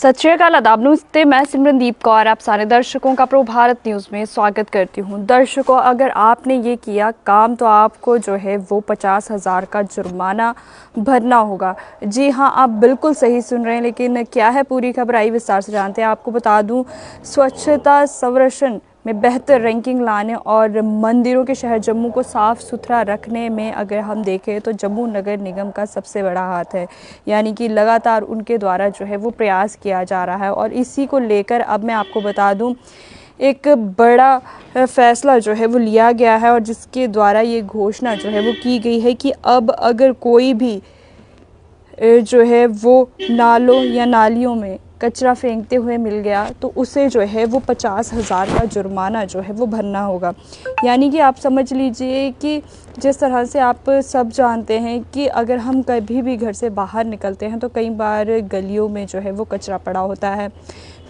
सत श्री अकाल, आदाब, नमस्ते। मैं सिमरनदीप कौर आप सारे दर्शकों का भारत न्यूज़ में स्वागत करती हूं। दर्शकों, अगर आपने ये किया काम तो आपको जो है वो 50,000 का जुर्माना भरना होगा। जी हाँ, आप बिल्कुल सही सुन रहे हैं। लेकिन क्या है पूरी खबर, आई विस्तार से जानते हैं। आपको बता दूं, स्वच्छता संरक्षण में बेहतर रैंकिंग लाने और मंदिरों के शहर जम्मू को साफ़ सुथरा रखने में अगर हम देखें तो जम्मू नगर निगम का सबसे बड़ा हाथ है। यानी कि लगातार उनके द्वारा जो है वो प्रयास किया जा रहा है। और इसी को लेकर अब मैं आपको बता दूं, एक बड़ा फैसला जो है वो लिया गया है और जिसके द्वारा ये घोषणा जो है वो की गई है कि अब अगर कोई भी जो है वो नालों या नालियों में कचरा फेंकते हुए मिल गया तो उसे जो है वो 50,000 का जुर्माना जो है वो भरना होगा। यानी कि आप समझ लीजिए कि जिस तरह से आप सब जानते हैं कि अगर हम कभी भी घर से बाहर निकलते हैं तो कई बार गलियों में जो है वो कचरा पड़ा होता है,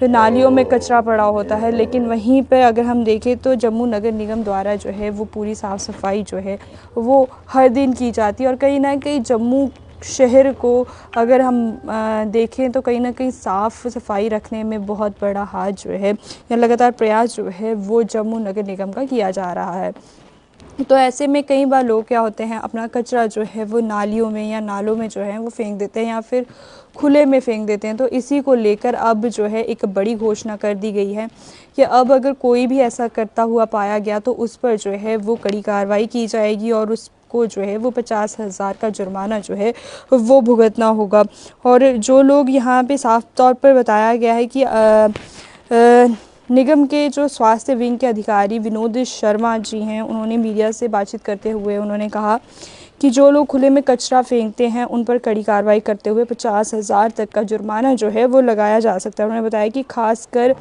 फिर नालियों में कचरा पड़ा होता है। लेकिन वहीं पर अगर हम देखें तो जम्मू नगर निगम द्वारा जो है वो पूरी साफ़ सफाई जो है वो हर दिन की जाती है। और कहीं ना कहीं जम्मू शहर को अगर हम देखें तो कहीं ना कहीं साफ़ सफाई रखने में बहुत बड़ा हाथ जो है या लगातार प्रयास जो है वो जम्मू नगर निगम का किया जा रहा है। तो ऐसे में कई बार लोग क्या होते हैं, अपना कचरा जो है वो नालियों में या नालों में जो है वो फेंक देते हैं या फिर खुले में फेंक देते हैं। तो इसी को लेकर अब जो है एक बड़ी घोषणा कर दी गई है कि अब अगर कोई भी ऐसा करता हुआ पाया गया तो उस पर जो है वो कड़ी कार्रवाई की जाएगी और उस को जो है वो 50,000 का जुर्माना जो है वो भुगतना होगा। और जो लोग यहाँ पे साफ तौर पर बताया गया है कि निगम के जो स्वास्थ्य विंग के अधिकारी विनोद शर्मा जी हैं, उन्होंने मीडिया से बातचीत करते हुए उन्होंने कहा कि जो लोग खुले में कचरा फेंकते हैं उन पर कड़ी कार्रवाई करते हुए 50,000 तक का जुर्माना जो है वो लगाया जा सकता है। उन्होंने बताया कि खासकर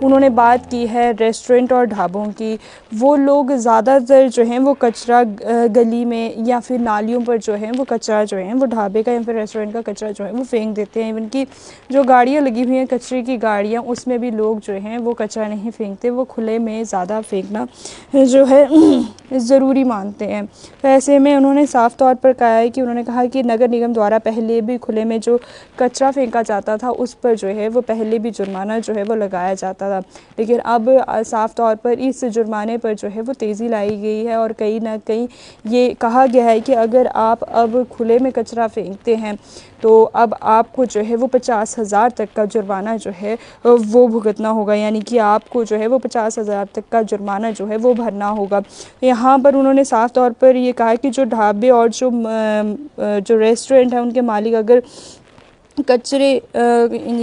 उन्होंने बात की है रेस्टोरेंट और ढाबों की। वो लोग ज़्यादातर जो हैं वो कचरा गली में या फिर नालियों पर जो है वो कचरा जो है वो ढाबे का या फिर रेस्टोरेंट का कचरा जो है वो फेंक देते हैं। इवन कि जो गाड़ियाँ लगी हुई हैं कचरे की गाड़ियाँ, उसमें भी लोग जो हैं वो कचरा नहीं फेंकते, वो खुले में ज़्यादा फेंकना जो है ज़रूरी मानते हैं। तो ऐसे में उन्होंने साफ तौर पर कहा है कि उन्होंने कहा कि नगर निगम द्वारा पहले भी खुले में जो कचरा फेंका जाता था उस पर जो है वो पहले भी जुर्माना जो है वो लगाया जाता था। लेकिन अब साफ तौर पर इस जुर्माने पर जो है वो तेज़ी लाई गई है और कहीं ना कहीं ये कहा गया है कि अगर आप अब खुले में कचरा फेंकते हैं तो अब आपको जो है वो 50,000 तक का जुर्माना जो है वो भुगतना होगा। यानी कि आपको जो है वो 50,000 तक का जुर्माना जो है वो भरना होगा। यहाँ पर उन्होंने साफ तौर पर ये कहा कि जो ढाबे और जो रेस्टोरेंट है उनके मालिक अगर कचरे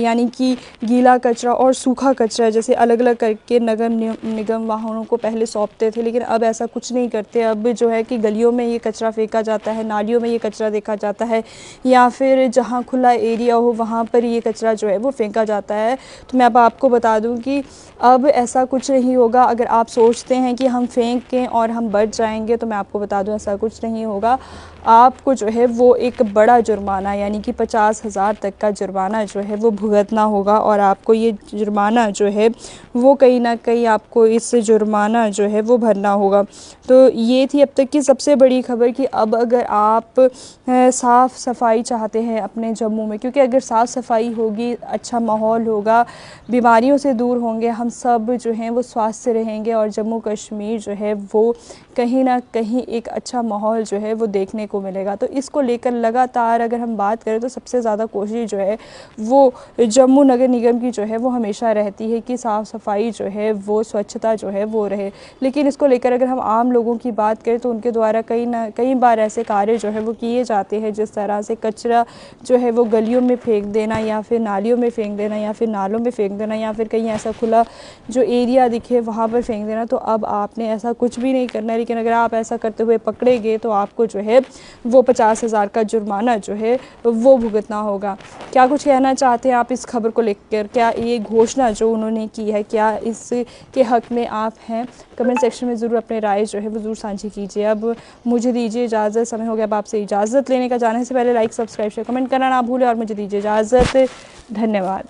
यानी कि गीला कचरा और सूखा कचरा जैसे अलग अलग करके नगर निगम वाहनों को पहले सौंपते थे, लेकिन अब ऐसा कुछ नहीं करते। अब जो है कि गलियों में ये कचरा फेंका जाता है, नालियों में ये कचरा देखा जाता है या फिर जहाँ खुला एरिया हो वहाँ पर ये कचरा जो है वो फेंका जाता है। तो मैं अब आपको बता दूँ कि अब ऐसा कुछ नहीं होगा। अगर आप सोचते हैं कि हम फेंकें और हम बच जाएंगे तो मैं आपको बता दूँ ऐसा कुछ नहीं होगा। आपको जो है वो एक बड़ा जुर्माना यानी कि 50,000 तक का जुर्माना जो है वो भुगतना होगा और आपको ये जुर्माना जो है वो कहीं ना कहीं आपको इस जुर्माना जो है वो भरना होगा। तो ये थी अब तक की सबसे बड़ी खबर कि अब अगर आप साफ़ सफाई चाहते हैं अपने जम्मू में, क्योंकि अगर साफ़ सफाई होगी, अच्छा माहौल होगा, बीमारियों से दूर होंगे, हम सब जो हैं वो स्वस्थ रहेंगे और जम्मू कश्मीर जो है वो कहीं ना कहीं एक अच्छा माहौल जो है वो देखने को मिलेगा। तो इसको लेकर लगातार अगर हम बात करें तो सबसे ज़्यादा कोशिश जो है वो जम्मू नगर निगम की जो है वो हमेशा रहती है कि साफ़ सफाई जो है वो स्वच्छता जो है वो रहे। लेकिन इसको लेकर अगर हम आम लोगों की बात करें तो उनके द्वारा कई बार ऐसे कार्य जो है वो किए जाते हैं, जिस तरह से कचरा जो है वो गलियों में फेंक देना या फिर नालियों में फेंक देना या फिर नालों में फेंक देना या फिर कहीं ऐसा खुला जो एरिया दिखे वहाँ पर फेंक देना। तो अब आपने ऐसा कुछ भी नहीं करना है, लेकिन अगर आप ऐसा करते हुए पकड़े गए तो आपको जो है वो 50,000 का जुर्माना जो है वो भुगतना होगा। क्या कुछ कहना चाहते हैं आप इस खबर को लेकर? क्या ये घोषणा जो उन्होंने की है क्या इसके हक में आप हैं? कमेंट सेक्शन में ज़रूर अपने राय जो है वो ज़रूर साझी कीजिए। अब मुझे दीजिए इजाज़त, समय हो गया अब आपसे इजाज़त लेने का। जाने से पहले लाइक, सब्सक्राइब, शेयर, कमेंट करना ना भूलें और मुझे दीजिए इजाज़त। धन्यवाद।